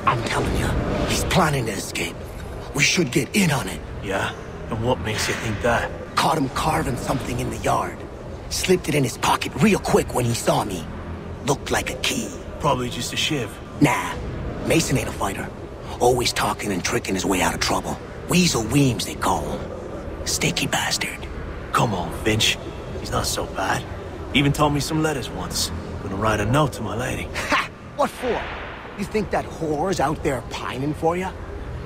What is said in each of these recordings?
I'm telling you, he's planning to escape. We should get in on it. Yeah? And what makes you think that? Caught him carving something in the yard. Slipped it in his pocket real quick when he saw me. Looked like a key. Probably just a shiv. Nah, Mason ain't a fighter. Always talking and tricking his way out of trouble. Weasel Weems, they call him. Sticky bastard. Come on, Finch. He's not so bad. Even told me some letters once. Gonna write a note to my lady. Ha! What for? You think that whore's out there pining for you?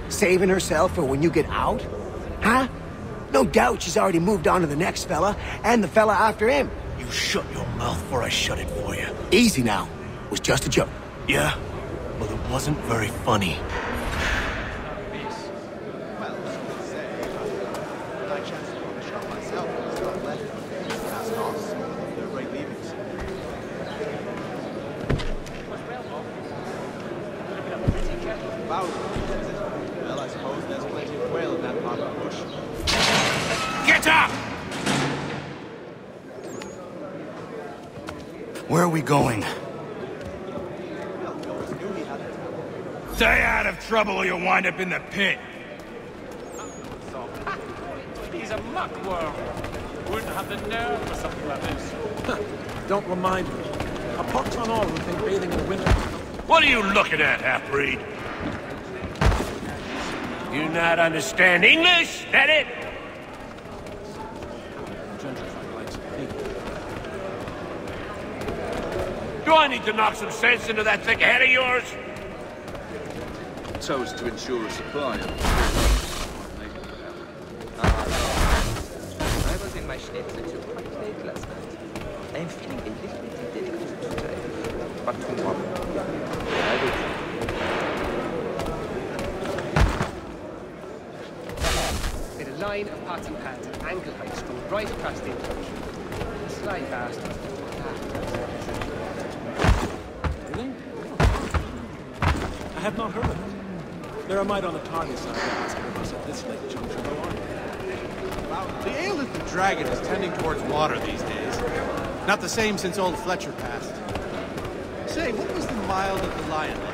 Saving herself for when you get out? Huh? No doubt she's already moved on to the next fella, and the fella after him. You shut your mouth before I shut it for you. Easy now. It was just a joke. Yeah? Well, it wasn't very funny. Well, I suppose there's plenty of quail in that part of the bush. Get up! Where are we going? Stay out of trouble or you'll wind up in the pit. He's a muckworm. Wouldn't have the nerve for something like this. Don't remind me. A pox on all who think bathing in the winter. What are you looking at, half-breed? You not understand English? That it? Do I need to knock some sense into that thick head of yours? So as to ensure a supply of... I was in my Schnitzel quite late last night. I am feeling a little bit difficult today, but tomorrow I will. In a line of party pads at ankle height scroll right across the enclosure. Sly bastard. Really? I have not heard of it. There are might on the target side of asking us at this late juncture, though, aren't they? The ale at the Dragon is tending towards water these days. Not the same since old Fletcher passed. Say, what was the Mild of the Lion like?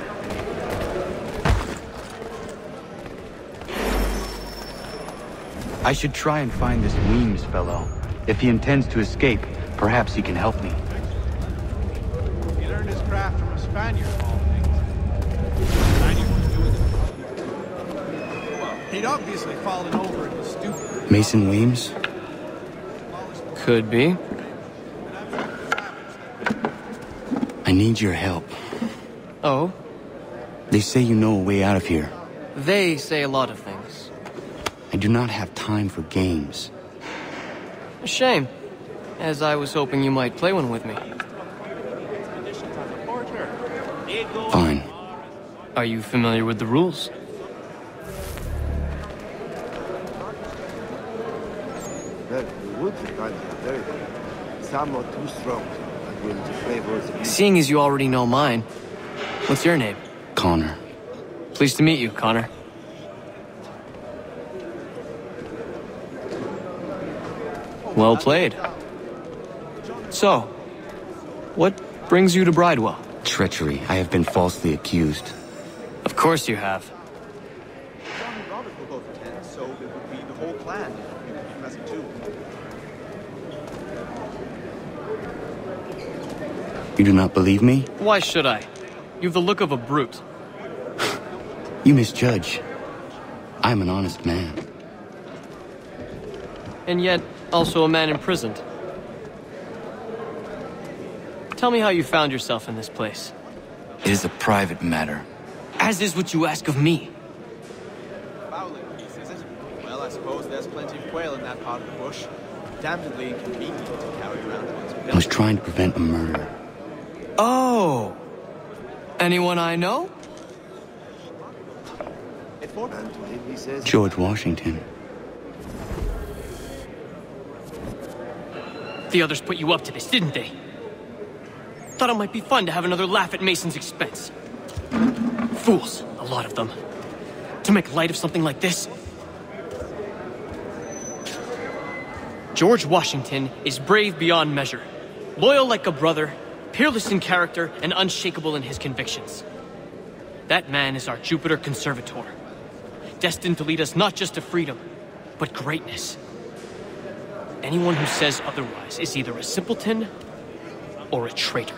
I should try and find this Weems fellow. If he intends to escape, perhaps he can help me. He learned his craft from a Spaniard, of all things. The Spaniard was doing it. Well, he'd obviously fallen over and was stupid. Mason Weems? Could be. I need your help. Oh? They say you know a way out of here. They say a lot of things. I do not have time for games. A shame, as I was hoping you might play one with me. Fine. Are you familiar with the rules? Well, the woods are kind of very good. Some are too strong and will deflavor the meat. Seeing as you already know mine, what's your name? Connor. Pleased to meet you, Connor. Well played. So, what brings you to Bridewell? Treachery. I have been falsely accused. Of course you have. John and Robert will both attend, so it would be the whole clan. You would be present too. You do not believe me? Why should I? You've the look of a brute. You misjudge. I'm an honest man. And yet, also a man imprisoned. Tell me how you found yourself in this place. It is a private matter. As is what you ask of me. Fowling piece, is it? Well, I suppose there's plenty of quail in that part of the bush. Damnably inconvenient to carry around one's I was trying to prevent a murder. Oh! Anyone I know? George Washington. The others put you up to this, didn't they? Thought it might be fun to have another laugh at Mason's expense. Fools, a lot of them. To make light of something like this. George Washington is brave beyond measure, loyal like a brother, peerless in character, and unshakable in his convictions. That man is our Jupiter Conservator, destined to lead us not just to freedom, but greatness. Anyone who says otherwise is either a simpleton or a traitor.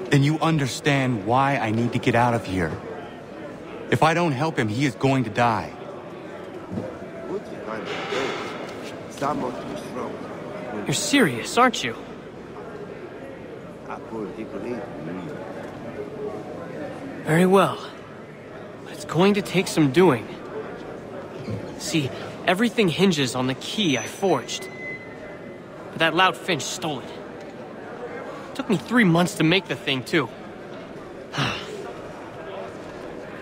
Then you understand why I need to get out of here. If I don't help him, he is going to die. You're serious, aren't you? Very well. But it's going to take some doing. See, everything hinges on the key I forged. But that loud Finch stole it. Took me 3 months to make the thing, too.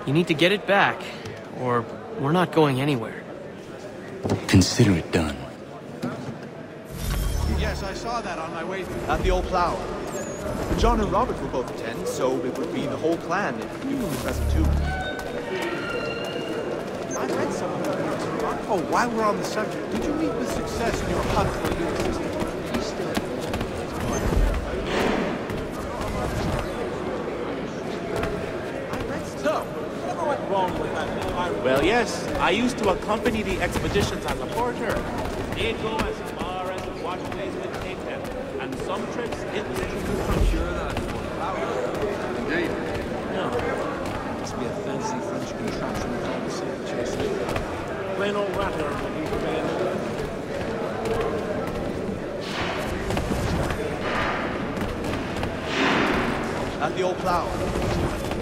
You need to get it back, or we're not going anywhere. Consider it done. Yes, I saw that on my way through. At the old plough. John and Robert will both attend, so it would be the whole clan if you were present too. I read some of the notes. Oh, while we're on the subject, did you meet with success in your hunt for a new assistant? Well, yes. I used to accompany the expeditions as a porter. They'd go as far as the waterways with Cape Town, and some trips it was I'm sure that's Indeed. No. Must be a fancy French contraption with all the same chasing. Plain old rattler will be prevailed. At the old plough.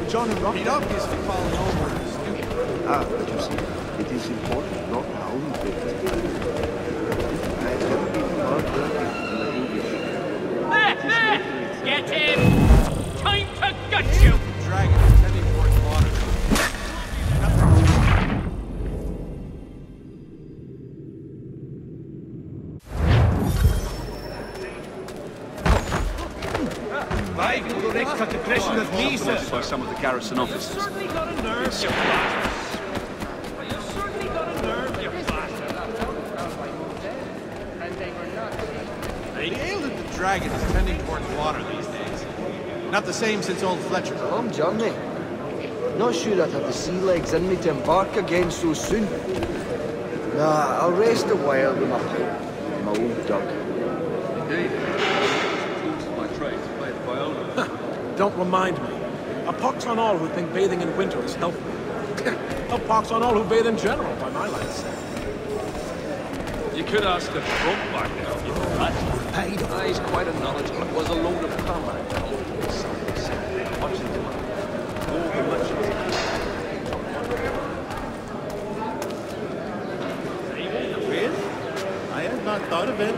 John and Robert. He'd obviously fallen over and stupid. Ah, but you see, it is important not how we build it. I have never been hard-working in the English. There! Get him! Time to gut you! The dragon is heading towards water. I will next cut the question of me, sir. By some of the garrison officers. Certainly got a nerve, you bastard. You certainly got a nerve, you bastard. And they were not cheap. The ale of the dragon is tending towards water these days. Not the same since old Fletcher. Come, Johnny. Not sure I'd have the sea legs in me to embark again so soon. Nah, I'll rest a while with my pipe and my old dog. Indeed. My trade to play the viola. Don't remind me. A pox on all who think bathing in winter is healthy. A pox on all who bathe in general, by my lights. You could ask the trump back now, you know that. He's quite a knowledgeable. It was a load of combat. Watching them. All the merchants. I had not thought of it.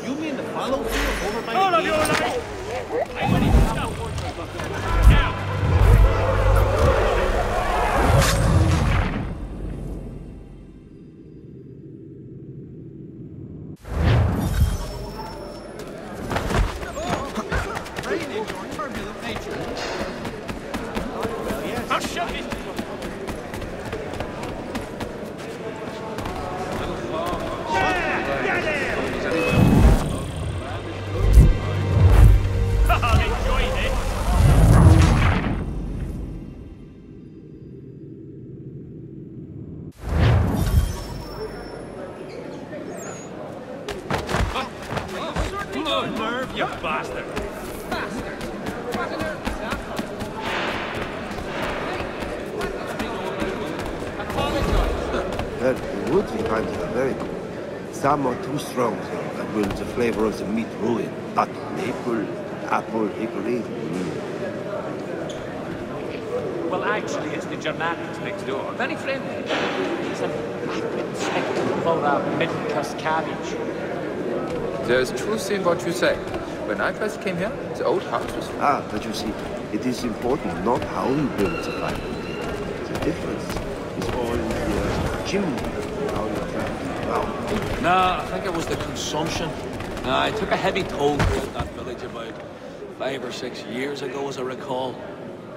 You mean the follow through over by Hold the on, your gate? life! I want to stop. Now! Drain in your turbulent nature. I'll shove it! I'll enjoy this! Good nerve, you bastard! Well, the wood we find are very good. Some are too strong, and will the flavor of the meat ruin. But maple, apple, hickory, Well, actually, it's the Germanics next door. Very friendly. He's a rapid inspector about our mid-cuss cabbage. There's truth in what you say. When I first came here, the old house was... Ah, but you see, it is important not how you build the fire. The difference is all in the chimney, how you travel. Wow. Nah, I think it was the consumption. Nah, I took a heavy toll throughout that village about 5 or 6 years ago, as I recall.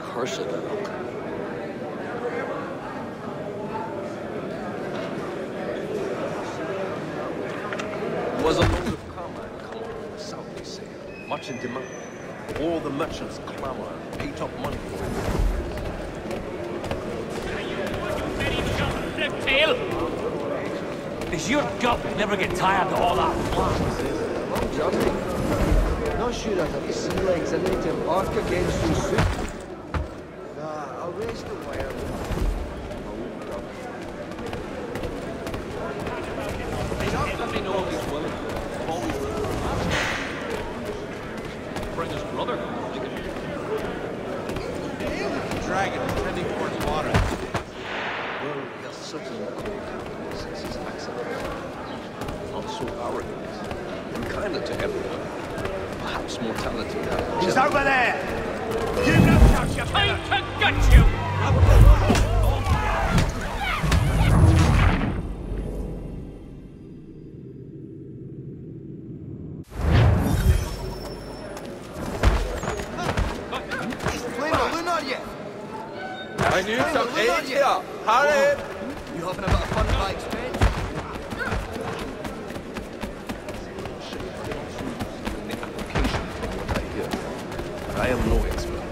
Cursed luck. Was a load of combat come from the south, they say. Much in demand. All the merchants clamor, paid up money for it. Does your gut never get tired of all that flat? Long journey. Not sure I'd have the sea legs in me to embark again so soon. Nah, I'll rest a while. Let me know if he's willing. Always bring his brother. The dragon is tending towards water. Well, he's certainly cold since his accident. Not so arrogant. And kinder to everyone. Perhaps mortality had... He's over there! You know how you Time to get you! I need some aid here. Hurry! You having a bit of fun at my expense? The application from what I hear. But I am no expert.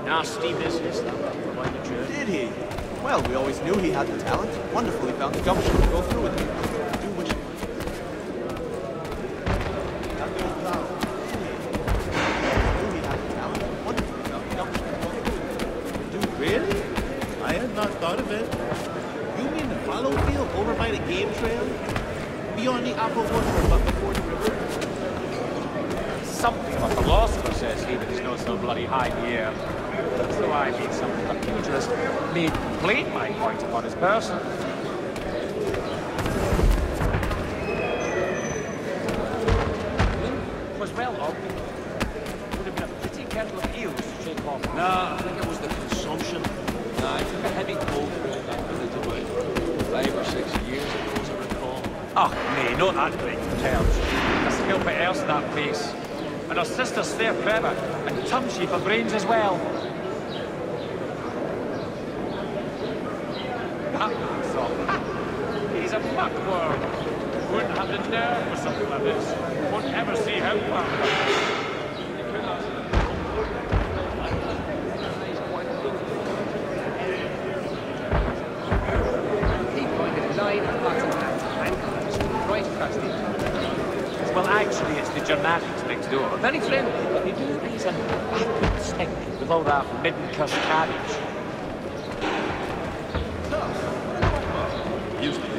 Nasty business, that one, provided you. Did he? Well, we always knew he had the talent. Wonderful he found the gumption to go through with it. Do wish it. Really? I had not thought of it. You mean the fallow field over by the game trail? Beyond the apple orchard, but before the river? Something of a philosopher says he that is no so bloody high in the air. So I mean something of a pugilist made plain my point upon his person. Was well obvious. Would have been a pretty kettle of eels to shake off. Nah, I think it was the consumption. Nah, I took a heavy cold throughout that village about 5 or 6 years ago, as I recall. Ah, nay, not that great terms. A skilful else in that place. And her sister's fair clever, and tongue she for brains as well. So, he's a muckworm. Wouldn't have the nerve for something like this. Won't ever see him back. Keep going to the line of Patton Ankle House, right across the Well, actually, it's the Germanics next door. Very friendly, but they do raise an apple stink with all that midden-cursed cabbage. Used to be.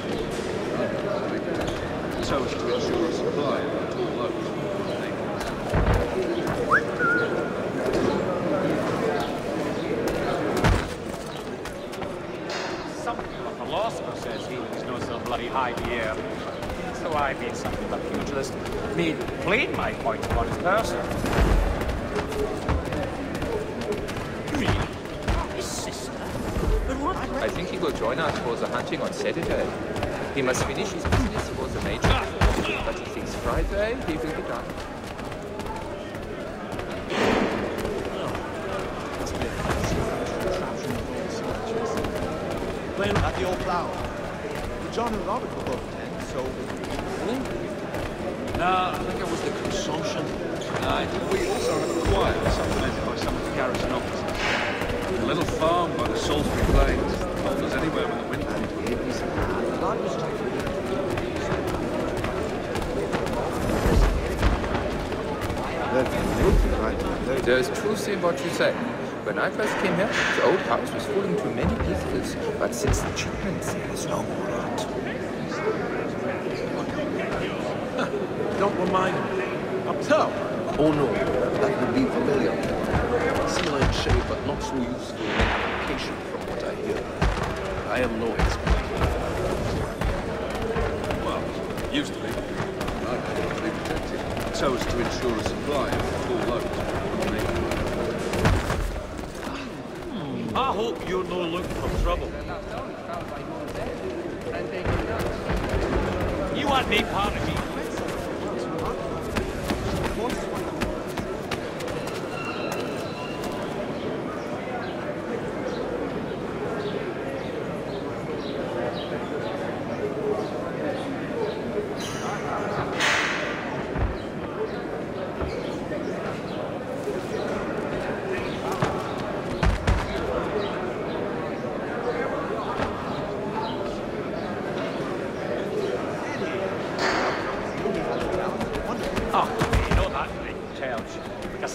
So as to ensure a supply of all loads. Something of a philosopher says he that is no so bloody high in the air. So I mean something of a pugilist made plain my point upon his person. Really? His sister? But what? I think he will join us for the hunting on Saturday. He must finish his business for the major. But he thinks Friday he will be done. Playing at the old plough. John and Robert were both attend, so... Nah, I think it was the consumption. Nah, We also have a choir supplemented by some of the garrison officers. A little farm by the Salisbury Plains. Hold us anywhere when the wind comes. There is truth in what you say. When I first came here, the old house was falling to many pieces, but since the shipments, there is no more rot. Don't remind me. Up top? Oh no, that would be familiar. Sea lion shape, but not so useful in application from what I hear. I am no expert. Well, used to be. I have to be protected, so as to ensure a supply of full loads. I hope you're no looking for trouble. You want me part of me?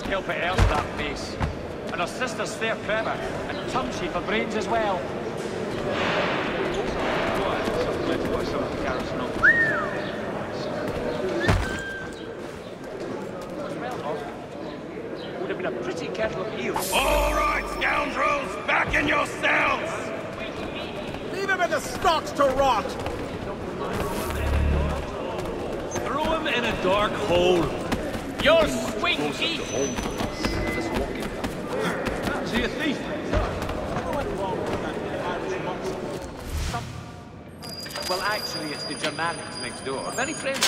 must help it out that face. And her sister's fair clever, and tongue-cheek for brains as well. Supplemented by some of the garrison officers. Would have been a pretty kettle of eels. All right, scoundrels, back in your cells! Leave him in the stocks to rot! Throw him in a dark hole. You're swingy! Is he a thief? Well, actually, it's the Germanics next door. Very friendly.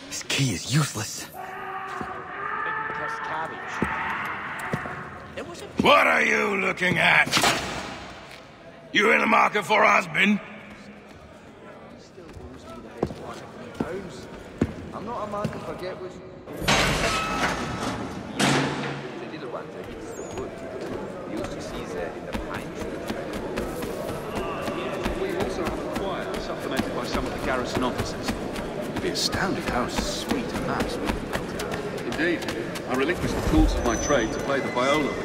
This key is useless. What are you looking at? You in the market for a husband? I'm not a man to forget what's... The little one that eats the wood. You used to see there in the pine tree. We also have a choir, supplemented by some of the garrison officers. You'd be astounded how sweet a mass we can build out. Indeed. I relinquished the tools of my trade to play the viola with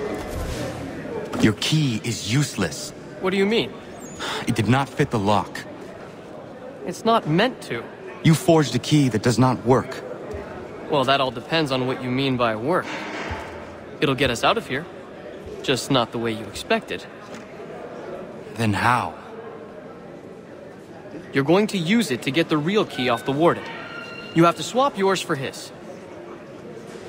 them. Your key is useless. What do you mean? It did not fit the lock. It's not meant to. You forged a key that does not work. Well, that all depends on what you mean by work. It'll get us out of here. Just not the way you expected. Then how? You're going to use it to get the real key off the warden. You have to swap yours for his.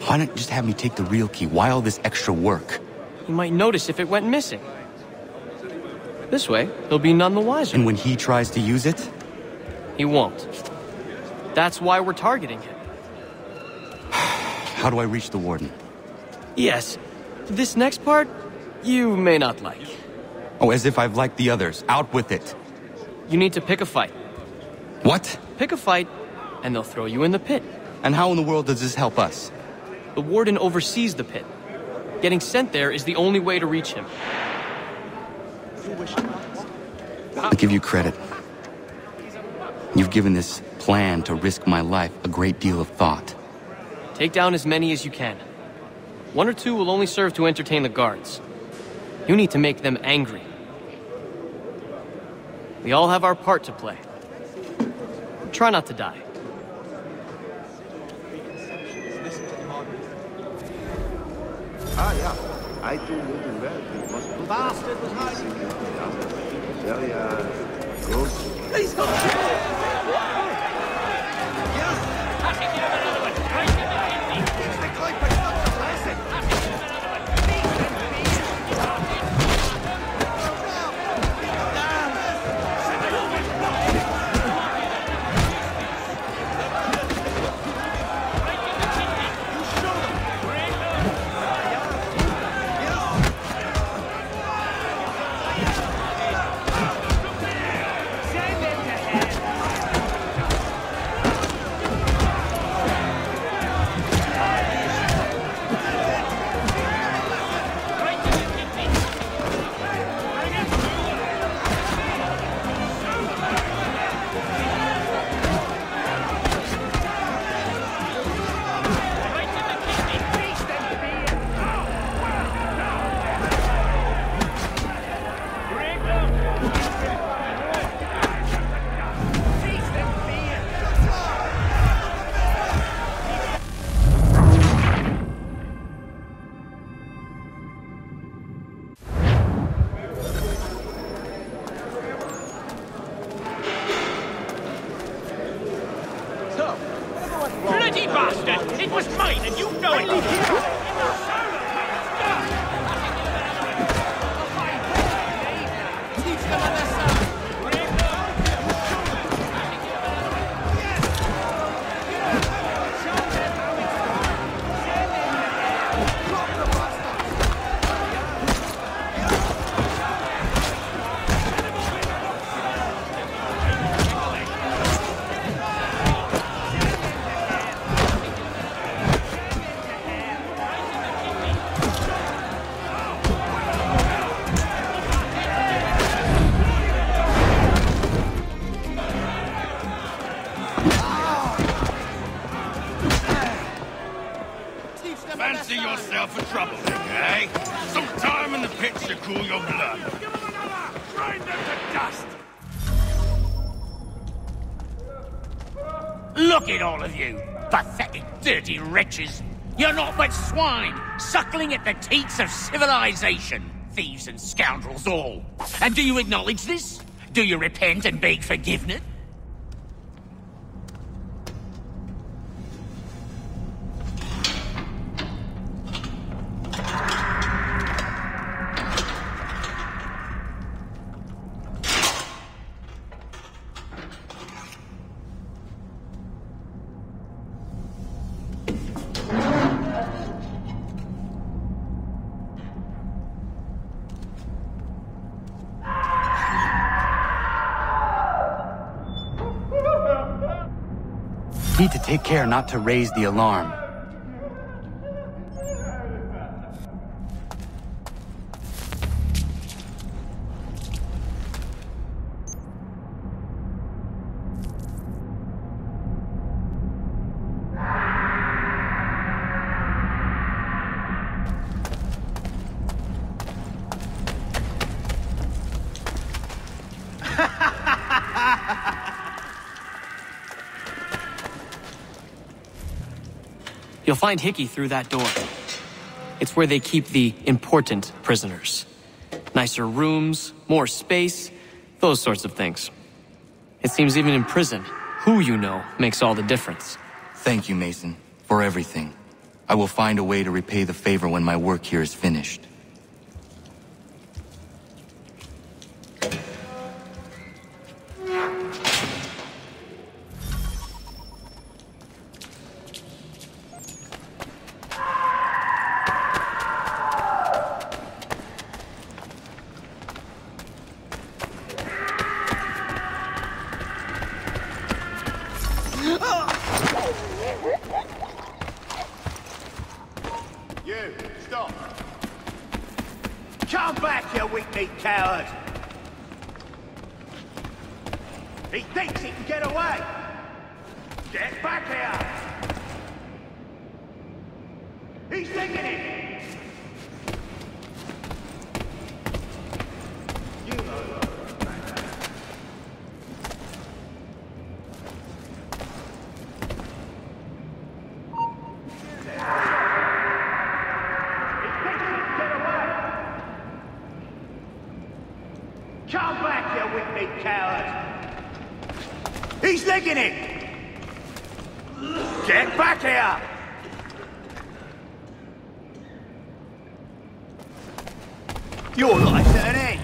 Why not just have me take the real key? Why all this extra work? He might notice if it went missing. This way, he'll be none the wiser. And when he tries to use it? He won't. That's why we're targeting him. How do I reach the warden? Yes. This next part, you may not like. Oh, as if I've liked the others. Out with it. You need to pick a fight. What? Pick a fight, and they'll throw you in the pit. And how in the world does this help us? The warden oversees the pit. Getting sent there is the only way to reach him. I'll give you credit. You've given this plan to risk my life a great deal of thought. Take down as many as you can. 1 or 2 will only serve to entertain the guards. You need to make them angry. We all have our part to play. Try not to die. Ah, yeah. I do little well. It must be Bastard was hiding. very close. Please don't. trouble, eh? Some time in the pits to cool your blood. Give him another! Grind them to dust! Look at all of you! Pathetic, dirty wretches! You're not but swine, suckling at the teats of civilization! Thieves and scoundrels all! And do you acknowledge this? Do you repent and beg forgiveness? Need to take care not to raise the alarm. You'll find Hickey through that door. It's where they keep the important prisoners. Nicer rooms, more space, those sorts of things. It seems even in prison, who you know makes all the difference. Thank you, Mason, for everything. I will find a way to repay the favor when my work here is finished. You, stop! Come back, you weak-kneed coward! He thinks he can get away! Get back here! He's thinking it! You know. Come back, you weak-kneed coward! He's licking it! Get back here! Your life's at an end!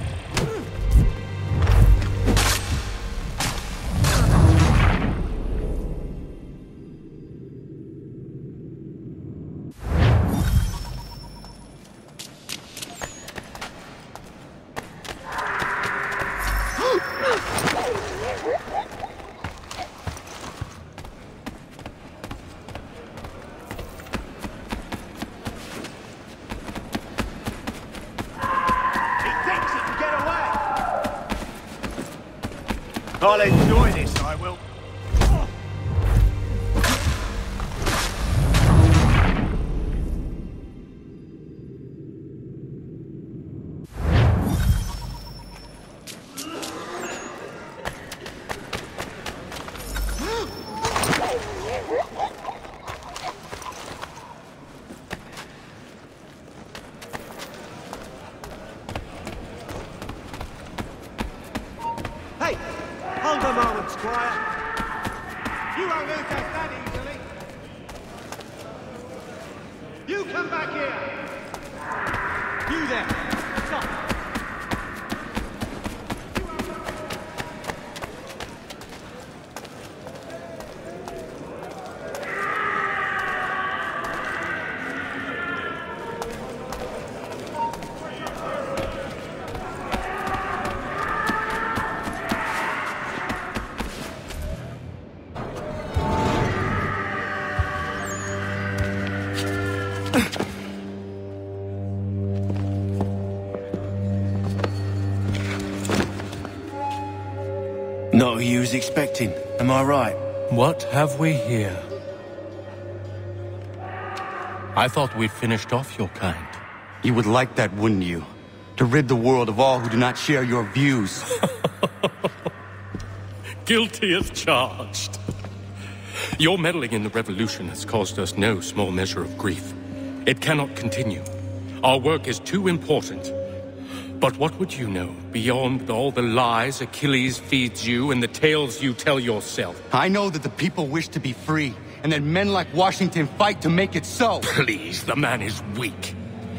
I'll enjoy this, I will. Hey! Hold a moment, Squire. You won't lose us that easily. You come back here. You there. Stop. Not who you was expecting, am I right? What have we here? I thought we'd finished off your kind. You would like that, wouldn't you? To rid the world of all who do not share your views. Guilty as charged. Your meddling in the revolution has caused us no small measure of grief. It cannot continue. Our work is too important. But what would you know beyond all the lies Achilles feeds you and the tales you tell yourself? I know that the people wish to be free, and that men like Washington fight to make it so. Please, the man is weak.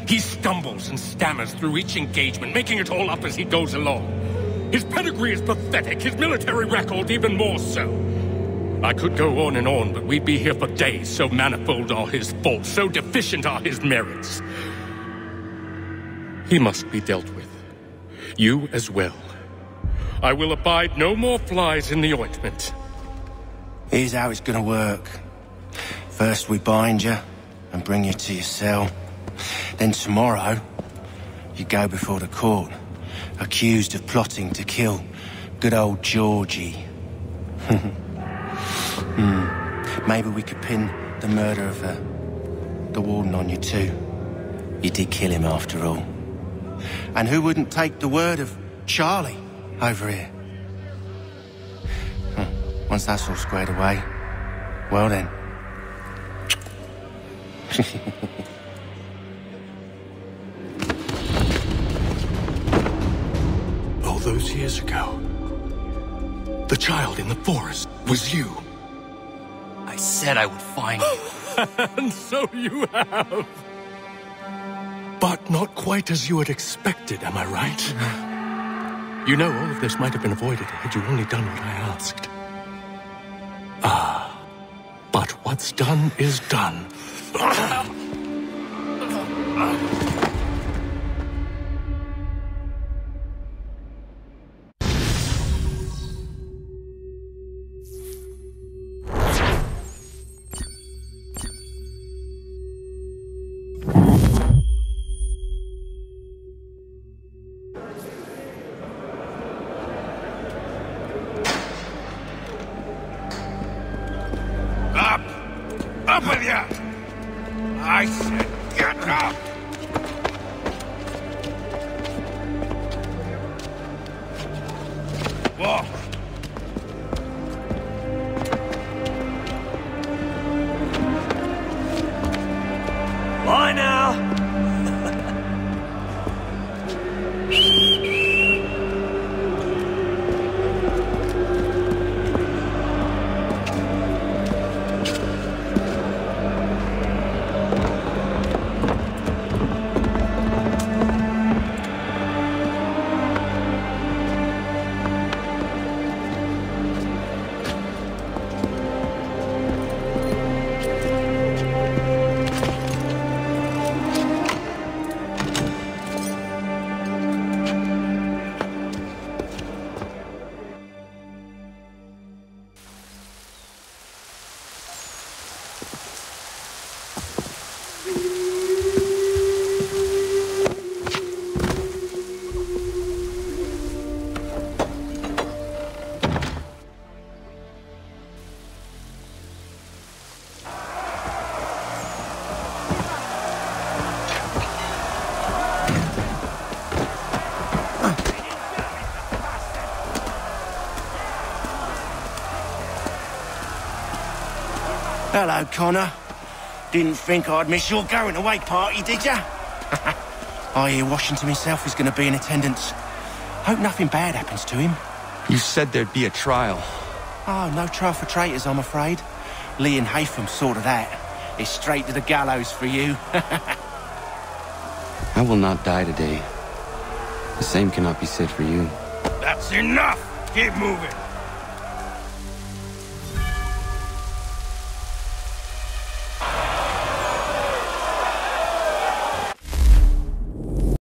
He stumbles and stammers through each engagement, making it all up as he goes along. His pedigree is pathetic, his military record even more so. I could go on and on, but we'd be here for days, so manifold are his faults, so deficient are his merits. He must be dealt with. You as well. I will abide no more flies in the ointment. Here's how it's gonna work. First we bind you and bring you to your cell. Then tomorrow, you go before the court, accused of plotting to kill good old Georgie. Maybe we could pin the murder of the warden on you too. You did kill him after all. And who wouldn't take the word of Charlie over here? Once that's all squared away, well then. All those years ago, the child in the forest was you. I said I would find you. And so you have. But not quite as you had expected, am I right? You know, all of this might have been avoided had you only done what I asked. Ah, but what's done is done. Up with you! I said get up! Walk! Bye now! Hello, Connor. Didn't think I'd miss your going away party, did ya? I hear Washington himself is going to be in attendance. Hope nothing bad happens to him. You said there'd be a trial. Oh, no trial for traitors, I'm afraid. Lee and Haytham sorted that. It's straight to the gallows for you. I will not die today. The same cannot be said for you. That's enough! Keep moving!